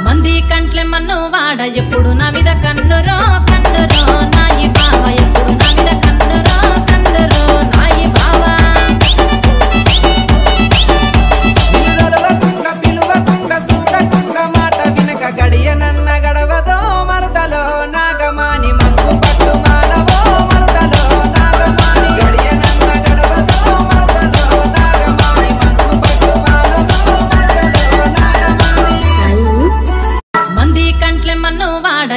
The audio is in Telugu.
మంది కంట్లే మన్ను వాడ ఎప్పుడు నా మీద కన్నురో కన్నురో నాయి బావ ఎప్పుడు నా మీద కన్నురో కన్నురో నాయి బావ పిలువకుండా చూడకుండా మాట వినక గడియ నన్న గడవదో మరదలో నాగమాని మంకు పట్టు మానవో మరదలో నాగమాని గడియ నన్న గడవదో మరదలో నాగమాని మంకు పట్టు మానవో మరదలో నాగమాని మంది కంట్లే మన్ను వాడ